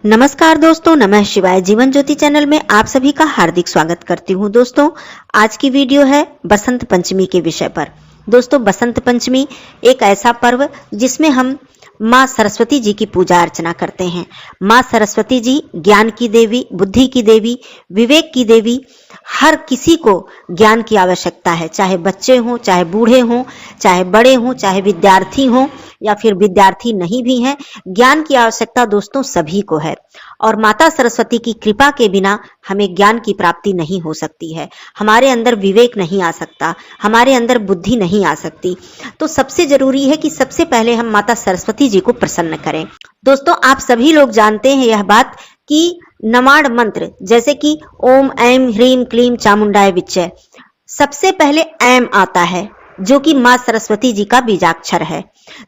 नमस्कार दोस्तों, नमः शिवाय। जीवन ज्योति चैनल में आप सभी का हार्दिक स्वागत करती हूँ। दोस्तों, आज की वीडियो है बसंत पंचमी के विषय पर। दोस्तों, बसंत पंचमी एक ऐसा पर्व जिसमें हम माँ सरस्वती जी की पूजा अर्चना करते हैं। माँ सरस्वती जी ज्ञान की देवी, बुद्धि की देवी, विवेक की देवी। हर किसी को ज्ञान की आवश्यकता है, चाहे बच्चे हों, चाहे बूढ़े हों, चाहे बड़े हों, चाहे विद्यार्थी हों या फिर विद्यार्थी नहीं भी हैं। ज्ञान की आवश्यकता दोस्तों सभी को है और माता सरस्वती की कृपा के बिना हमें ज्ञान की प्राप्ति नहीं हो सकती है। हमारे अंदर विवेक नहीं आ सकता, हमारे अंदर बुद्धि नहीं आ सकती। तो सबसे जरूरी है कि सबसे पहले हम माता सरस्वती जी को प्रसन्न करें। दोस्तों, आप सभी लोग जानते हैं यह बात कि नमाड मंत्र जैसे कि ओम ऐं ह्रीं क्लीं चामुंडाय विच्चे, सबसे पहले ऐम आता है जो कि माँ सरस्वती जी का बीजाक्षर है।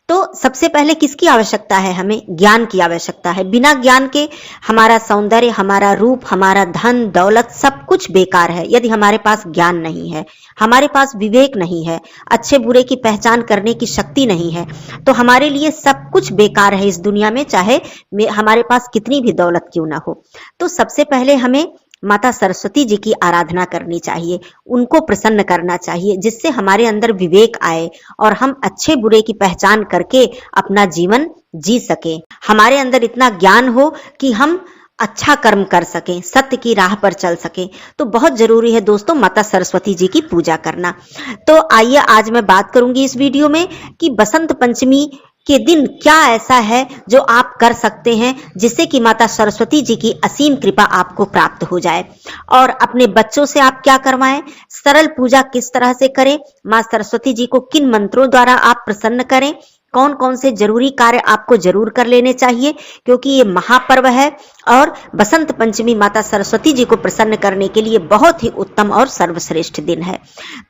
तो सबसे पहले किसकी आवश्यकता है? हमें ज्ञान की आवश्यकता है। बिना ज्ञान के हमारा सौंदर्य, हमारा रूप, हमारा धन दौलत सब कुछ बेकार है। यदि हमारे पास ज्ञान नहीं है, हमारे पास विवेक नहीं है, अच्छे बुरे की पहचान करने की शक्ति नहीं है, तो हमारे लिए सब कुछ बेकार है इस दुनिया में, चाहे हमारे पास कितनी भी दौलत क्यों ना हो। तो सबसे पहले हमें माता सरस्वती जी की आराधना करनी चाहिए, उनको प्रसन्न करना चाहिए, जिससे हमारे अंदर विवेक आए और हम अच्छे बुरे की पहचान करके अपना जीवन जी सकें। हमारे अंदर इतना ज्ञान हो कि हम अच्छा कर्म कर सकें, सत्य की राह पर चल सकें। तो बहुत जरूरी है दोस्तों माता सरस्वती जी की पूजा करना। तो आइए आज मैं बात करूंगी इस वीडियो में कि बसंत पंचमी के दिन क्या ऐसा है जो आप कर सकते हैं जिससे कि माता सरस्वती जी की असीम कृपा आपको प्राप्त हो जाए। और अपने बच्चों से आप क्या करवाएं, सरल पूजा किस तरह से करें, माँ सरस्वती जी को किन मंत्रों द्वारा आप प्रसन्न करें, कौन कौन से जरूरी कार्य आपको जरूर कर लेने चाहिए, क्योंकि ये महापर्व है और बसंत पंचमी माता सरस्वती जी को प्रसन्न करने के लिए बहुत ही उत्तम और सर्वश्रेष्ठ दिन है।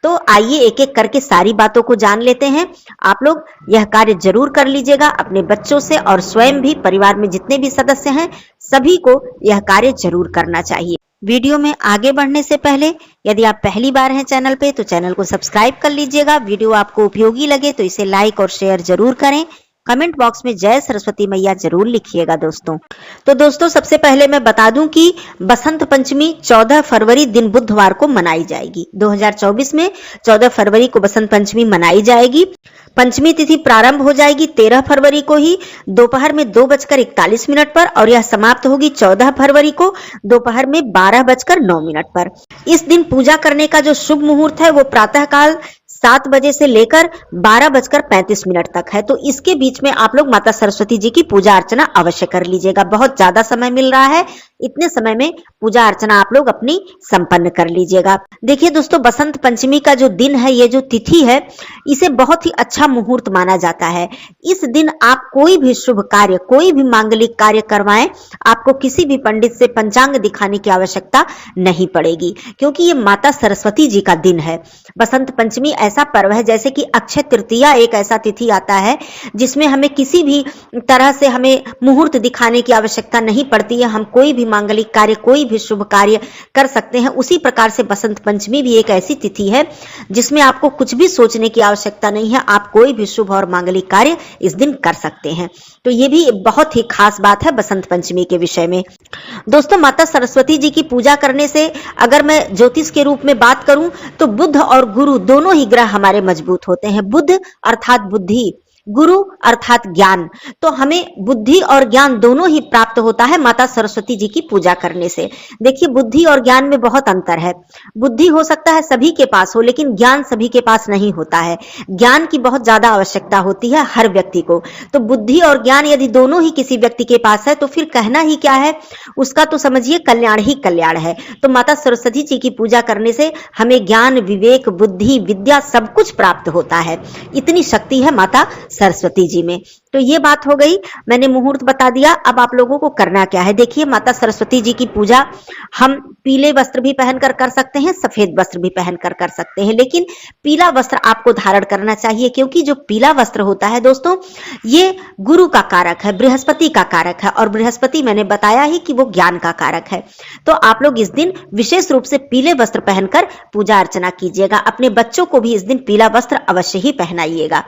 तो आइए एक एक करके सारी बातों को जान लेते हैं। आप लोग यह कार्य जरूर कर लीजिएगा अपने बच्चों से, और स्वयं भी, परिवार में जितने भी सदस्य हैं सभी को यह कार्य जरूर करना चाहिए। वीडियो में आगे बढ़ने से पहले यदि आप पहली बार हैं चैनल पे तो चैनल को सब्सक्राइब कर लीजिएगा। वीडियो आपको उपयोगी लगे तो इसे लाइक और शेयर जरूर करें। कमेंट बॉक्स में जय सरस्वती मैया जरूर लिखिएगा दोस्तों। तो दोस्तों, सबसे पहले मैं बता दूं कि बसंत पंचमी 14 फरवरी दिन बुधवार को मनाई जाएगी। 2024 में 14 फरवरी को बसंत पंचमी मनाई जाएगी। पंचमी तिथि प्रारंभ हो जाएगी 13 फरवरी को ही दोपहर में 2:41 पर और यह समाप्त होगी 14 फरवरी को दोपहर में 12:09 पर। इस दिन पूजा करने का जो शुभ मुहूर्त है वो प्रातःकाल 7 बजे से लेकर 12:35 तक है। तो इसके बीच में आप लोग माता सरस्वती जी की पूजा अर्चना अवश्य कर लीजिएगा। बहुत ज्यादा समय मिल रहा है, इतने समय में पूजा अर्चना आप लोग अपनी संपन्न कर लीजिएगा। देखिए दोस्तों, बसंत पंचमी का जो दिन है, ये जो तिथि है, इसे बहुत ही अच्छा मुहूर्त माना जाता है। इस दिन आप कोई भी शुभ कार्य, कोई भी मांगलिक कार्य करवाएं, आपको किसी भी पंडित से पंचांग दिखाने की आवश्यकता नहीं पड़ेगी, क्योंकि ये माता सरस्वती जी का दिन है। बसंत पंचमी ऐसा पर्व है जैसे कि अक्षय तृतीया एक ऐसा तिथि आता है जिसमें हमें किसी भी तरह से हमें मुहूर्त दिखाने की आवश्यकता नहीं पड़ती है। हम कोई भी मांगलिक कार्य, कोई भी शुभ कार्य कर सकते हैं। उसी प्रकार से बसंत पंचमी भी एक ऐसी तिथि है जिसमें आपको कुछ भी सोचने की आवश्यकता नहीं है। आप कोई भी शुभ और मांगलिक कार्य इस दिन कर सकते हैं। तो ये भी बहुत ही खास बात है बसंत पंचमी के विषय में। दोस्तों, माता सरस्वती जी की पूजा करने से अगर मैं ज्योतिष के रूप में बात करूं तो बुध और गुरु दोनों ही ग्रह हमारे मजबूत होते हैं। बुध अर्थात बुद्धि, गुरु अर्थात ज्ञान। तो हमें बुद्धि और ज्ञान दोनों ही प्राप्त होता है माता सरस्वती जी की पूजा करने से। देखिए, बुद्धि और ज्ञान में बहुत अंतर है। बुद्धि हो सकता है सभी के पास हो, लेकिन ज्ञान सभी के पास नहीं होता है। ज्ञान की बहुत ज्यादा आवश्यकता होती है हर व्यक्ति को। तो बुद्धि और ज्ञान यदि दोनों ही किसी व्यक्ति के पास है तो फिर कहना ही क्या है, उसका तो समझिए कल्याण ही कल्याण है। तो माता सरस्वती जी की पूजा करने से हमें ज्ञान, विवेक, बुद्धि, विद्या सब कुछ प्राप्त होता है। इतनी शक्ति है माता सरस्वती जी में। तो ये बात हो गई, मैंने मुहूर्त बता दिया। अब आप लोगों को करना क्या है, देखिए, माता सरस्वती जी की पूजा हम पीले वस्त्र भी पहनकर कर सकते हैं, सफेद वस्त्र भी पहनकर कर सकते हैं, लेकिन पीला वस्त्र आपको धारण करना चाहिए, क्योंकि जो पीला वस्त्र होता है दोस्तों, ये गुरु का कारक है, बृहस्पति का कारक है, और बृहस्पति मैंने बताया ही कि वो ज्ञान का कारक है। तो आप लोग इस दिन विशेष रूप से पीले वस्त्र पहनकर पूजा अर्चना कीजिएगा। अपने बच्चों को भी इस दिन पीला वस्त्र अवश्य ही पहनाइएगा।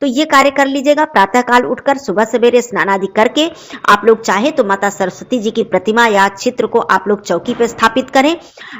तो ये कार्य कर लीजिएगा। प्रातः काल उठकर सुबह सवेरे स्नान आदि करके आप लोग चाहे तो माता सरस्वती जी की प्रतिमा या चित्र को आप लोग चौकी पर स्थापित करें,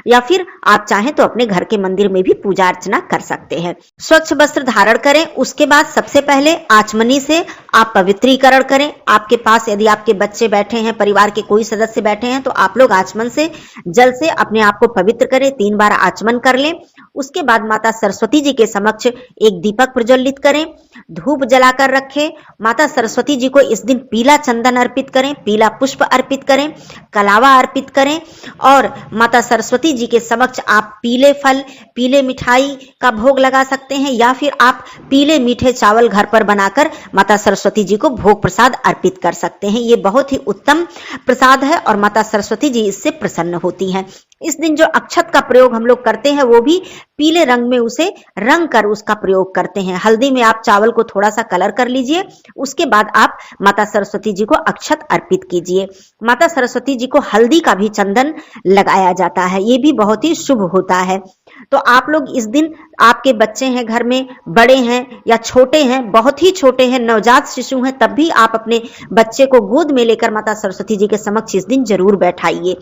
या फिर आप चाहें तो अपने घर के मंदिर में भी पूजा अर्चना कर सकते हैं। स्वच्छ वस्त्र धारण करें। उसके बाद सबसे पहले आचमनी से आप पवित्रीकरण करें। आपके पास यदि आपके बच्चे बैठे हैं, परिवार के कोई सदस्य बैठे हैं, तो आप लोग आचमन से जल से अपने आप को पवित्र करें, 3 बार आचमन कर लें। उसके बाद माता सरस्वती जी के समक्ष एक दीपक प्रज्वलित करें, धूप जलाकर रखें। माता सरस्वती जी को इस दिन पीला चंदन अर्पित करें, पीला पुष्प अर्पित करें, कलावा अर्पित करें, और माता सरस्वती जी के समक्ष आप पीले फल, पीले मिठाई का भोग लगा सकते हैं, या फिर आप पीले मीठे चावल घर पर बनाकर माता सरस्वती जी को भोग प्रसाद अर्पित कर सकते हैं। ये बहुत ही उत्तम प्रसाद है और माता सरस्वती जी इससे प्रसन्न होती हैं। इस दिन जो अक्षत का प्रयोग हम लोग करते हैं वो भी पीले रंग में उसे रंग कर उसका प्रयोग करते हैं। हल्दी में आप चावल को थोड़ा सा कलर कर लीजिए, उसके बाद आप माता सरस्वती जी को अक्षत अर्पित कीजिए। माता सरस्वती जी को हल्दी का भी चंदन लगाया जाता है, ये भी बहुत ही शुभ होता है। तो आप लोग इस दिन, आपके बच्चे हैं घर में, बड़े हैं या छोटे हैं, बहुत ही छोटे हैं, नवजात शिशु हैं, तब भी आप अपने बच्चे को गोद में लेकर माता सरस्वती जी के समक्ष इस दिन जरूर बैठाइए,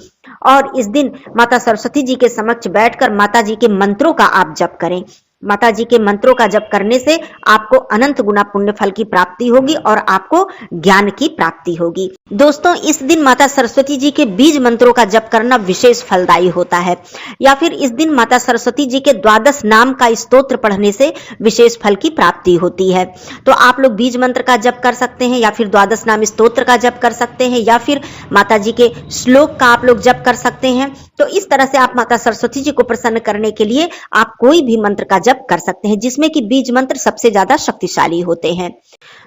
और इस दिन माता सरस्वती जी के समक्ष बैठकर माता जी के मंत्रों का आप जप करें। माता जी के मंत्रों का जप करने से आपको अनंत गुना पुण्य फल की प्राप्ति होगी और आपको ज्ञान की प्राप्ति होगी। दोस्तों, इस दिन माता सरस्वती जी के बीज मंत्रों का जप करना विशेष फलदायी होता है, या फिर इस दिन माता सरस्वती जी के 12 नाम का स्तोत्र पढ़ने से विशेष फल की प्राप्ति होती है। तो आप लोग बीज मंत्र का जप कर सकते हैं, या फिर 12 नाम स्तोत्र का जप कर सकते हैं, या फिर माता जी के श्लोक का आप लोग जप कर सकते हैं। तो इस तरह से आप माता सरस्वती जी को प्रसन्न करने के लिए आप कोई भी मंत्र का जप कर सकते हैं, जिसमें कि बीज मंत्र सबसे ज्यादा शक्तिशाली होते हैं।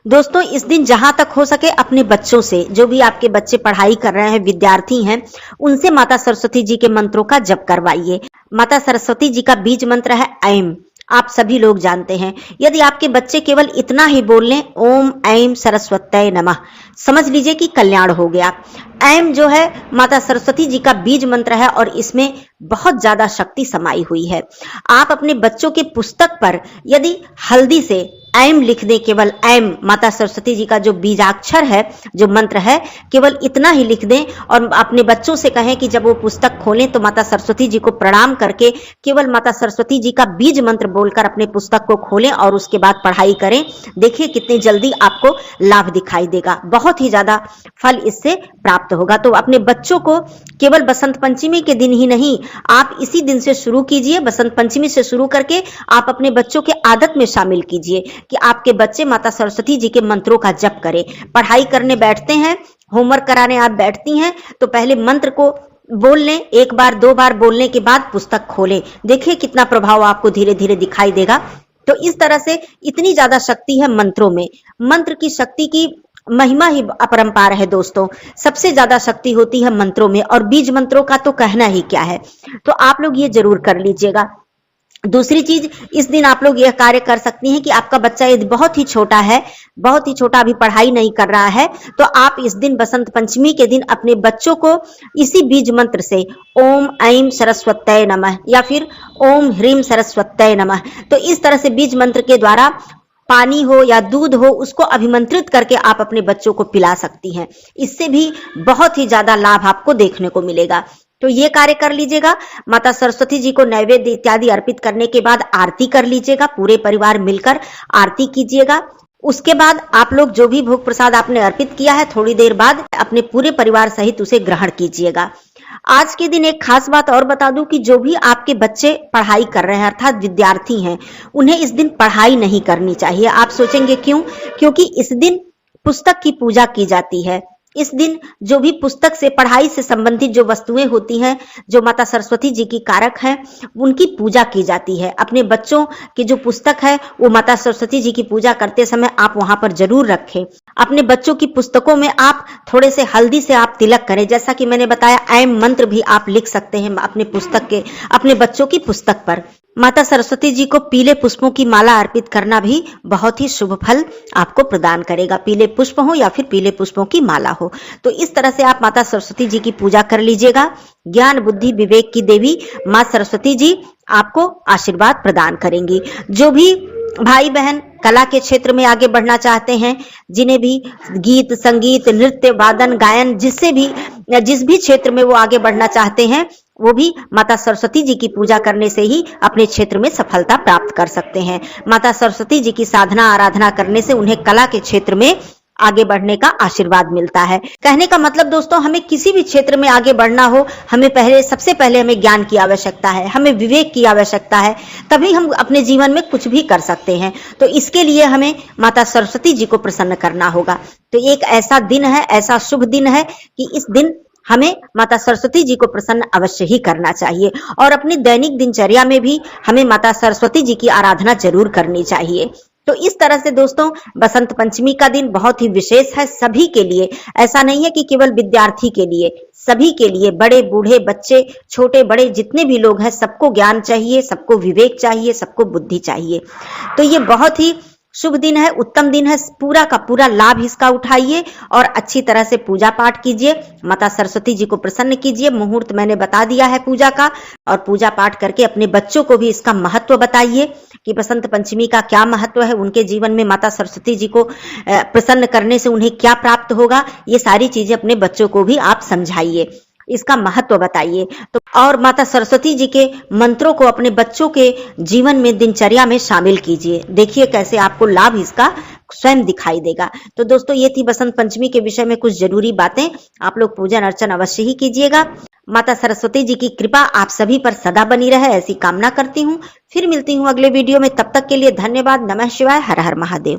दोस्तों, इस दिन जहां तक हो सके अपने बच्चों से, जो भी आपके बच्चे पढ़ाई कर रहे हैं, विद्यार्थी हैं, उनसे माता सरस्वती जी के मंत्रों का जप करवाइए। माता सरस्वती जी का बीज मंत्र है ऐम, आप सभी लोग जानते हैं। यदि आपके बच्चे केवल इतना ही बोल लें, ओम ऐम सरस्वत्यै नमः, समझ लीजिए कि कल्याण हो गया। ऐम जो है माता सरस्वती जी का बीज मंत्र है और इसमें बहुत ज्यादा शक्ति समाई हुई है। आप अपने बच्चों के पुस्तक पर यदि हल्दी से ऐम लिख दें, केवल ऐम, माता सरस्वती जी का जो बीजाक्षर है, जो मंत्र है, केवल इतना ही लिख दें, और अपने बच्चों से कहें कि जब वो पुस्तक खोलें तो माता सरस्वती जी को प्रणाम करके केवल माता सरस्वती जी का बीज मंत्र बोलकर अपने पुस्तक को खोलें और उसके बाद पढ़ाई करें। देखिए कितनी जल्दी आपको लाभ दिखाई देगा, बहुत ही ज्यादा फल इससे प्राप्त होगा। तो अपने बच्चों को केवल बसंत पंचमी के दिन ही नहीं, आप इसी दिन से शुरू कीजिए, बसंत पंचमी से शुरू करके आप अपने बच्चों के आदत में शामिल कीजिए कि आपके बच्चे माता सरस्वती जी के मंत्रों का जप करें। पढ़ाई करने बैठते हैं, होमवर्क कराने आप बैठती हैं, तो पहले मंत्र को बोल लें, 1 बार 2 बार बोलने के बाद पुस्तक खोलें। देखिए कितना प्रभाव आपको धीरे धीरे दिखाई देगा। तो इस तरह से इतनी ज्यादा शक्ति है मंत्रों में। मंत्र की शक्ति की महिमा ही अपरंपार है दोस्तों, सबसे ज्यादा शक्ति होती है मंत्रों में, और बीज मंत्रों का तो कहना ही क्या है। तो आप लोग ये जरूर कर लीजिएगा। दूसरी चीज, इस दिन आप लोग यह कार्य कर सकती हैं कि आपका बच्चा यदि बहुत ही छोटा है, बहुत ही छोटा, अभी पढ़ाई नहीं कर रहा है, तो आप इस दिन बसंत पंचमी के दिन अपने बच्चों को इसी बीज मंत्र से ओम ऐं सरस्वत्यै नमः या फिर ओम ह्रीं सरस्वत्यै नमः, तो इस तरह से बीज मंत्र के द्वारा पानी हो या दूध हो, उसको अभिमंत्रित करके आप अपने बच्चों को पिला सकती हैं। इससे भी बहुत ही ज्यादा लाभ आपको देखने को मिलेगा। तो ये कार्य कर लीजिएगा। माता सरस्वती जी को नैवेद्य इत्यादि अर्पित करने के बाद आरती कर लीजिएगा, पूरे परिवार मिलकर आरती कीजिएगा। उसके बाद आप लोग जो भी भोग प्रसाद आपने अर्पित किया है, थोड़ी देर बाद अपने पूरे परिवार सहित उसे ग्रहण कीजिएगा। आज के दिन एक खास बात और बता दूं कि जो भी आपके बच्चे पढ़ाई कर रहे हैं, अर्थात विद्यार्थी हैं, उन्हें इस दिन पढ़ाई नहीं करनी चाहिए। आप सोचेंगे क्यों? क्योंकि इस दिन पुस्तक की पूजा की जाती है। इस दिन जो भी पुस्तक से, पढ़ाई से संबंधित जो वस्तुएं होती हैं, जो माता सरस्वती जी की कारक हैं, उनकी पूजा की जाती है। अपने बच्चों की जो पुस्तक है वो माता सरस्वती जी की पूजा करते समय आप वहां पर जरूर रखें। अपने बच्चों की पुस्तकों में आप थोड़े से हल्दी से आप तिलक करें। जैसा कि मैंने बताया, ऐम मंत्र भी आप लिख सकते हैं अपने पुस्तक के, अपने बच्चों की पुस्तक पर। माता सरस्वती जी को पीले पुष्पों की माला अर्पित करना भी बहुत ही शुभ फल आपको प्रदान करेगा। पीले पुष्प हो या फिर पीले पुष्पों की माला हो, तो इस तरह से आप माता सरस्वती जी की पूजा कर लीजिएगा। ज्ञान बुद्धि विवेक की देवी मां सरस्वती जी आपको आशीर्वाद प्रदान करेंगी। जो भी भाई बहन कला के क्षेत्र में आगे बढ़ना चाहते हैं, जिन्हें भी गीत, संगीत, नृत्य, वादन, गायन, जिस भी क्षेत्र में वो आगे बढ़ना चाहते हैं, वो भी माता सरस्वती जी की पूजा करने से ही अपने क्षेत्र में सफलता प्राप्त कर सकते हैं। माता सरस्वती जी की साधना आराधना करने से उन्हें कला के क्षेत्र में आगे बढ़ने का आशीर्वाद मिलता है। कहने का मतलब दोस्तों, हमें किसी भी क्षेत्र में आगे बढ़ना हो, सबसे पहले हमें ज्ञान की आवश्यकता है, हमें विवेक की आवश्यकता है, तभी हम अपने जीवन में कुछ भी कर सकते हैं। तो इसके लिए हमें माता सरस्वती जी को प्रसन्न करना होगा। तो एक ऐसा दिन है, ऐसा शुभ दिन है कि इस दिन हमें माता सरस्वती जी को प्रसन्न अवश्य ही करना चाहिए और अपनी दैनिक दिनचर्या में भी हमें माता सरस्वती जी की आराधना जरूर करनी चाहिए। तो इस तरह से दोस्तों, बसंत पंचमी का दिन बहुत ही विशेष है सभी के लिए। ऐसा नहीं है कि केवल विद्यार्थी के लिए, सभी के लिए, बड़े बूढ़े, बच्चे, छोटे बड़े जितने भी लोग हैं, सबको ज्ञान चाहिए, सबको विवेक चाहिए, सबको बुद्धि चाहिए। तो ये बहुत ही शुभ दिन है, उत्तम दिन है। पूरा का पूरा लाभ इसका उठाइए और अच्छी तरह से पूजा पाठ कीजिए, माता सरस्वती जी को प्रसन्न कीजिए। मुहूर्त मैंने बता दिया है पूजा का, और पूजा पाठ करके अपने बच्चों को भी इसका महत्व बताइए कि बसंत पंचमी का क्या महत्व है, उनके जीवन में माता सरस्वती जी को प्रसन्न करने से उन्हें क्या प्राप्त होगा। ये सारी चीजें अपने बच्चों को भी आप समझाइए, इसका महत्व बताइए। तो और माता सरस्वती जी के मंत्रों को अपने बच्चों के जीवन में, दिनचर्या में शामिल कीजिए। देखिए कैसे आपको लाभ इसका स्वयं दिखाई देगा। तो दोस्तों, ये थी बसंत पंचमी के विषय में कुछ जरूरी बातें। आप लोग पूजन अर्चन अवश्य ही कीजिएगा। माता सरस्वती जी की कृपा आप सभी पर सदा बनी रहे, ऐसी कामना करती हूँ। फिर मिलती हूँ अगले वीडियो में। तब तक के लिए धन्यवाद। नमः शिवाय। हर हर महादेव।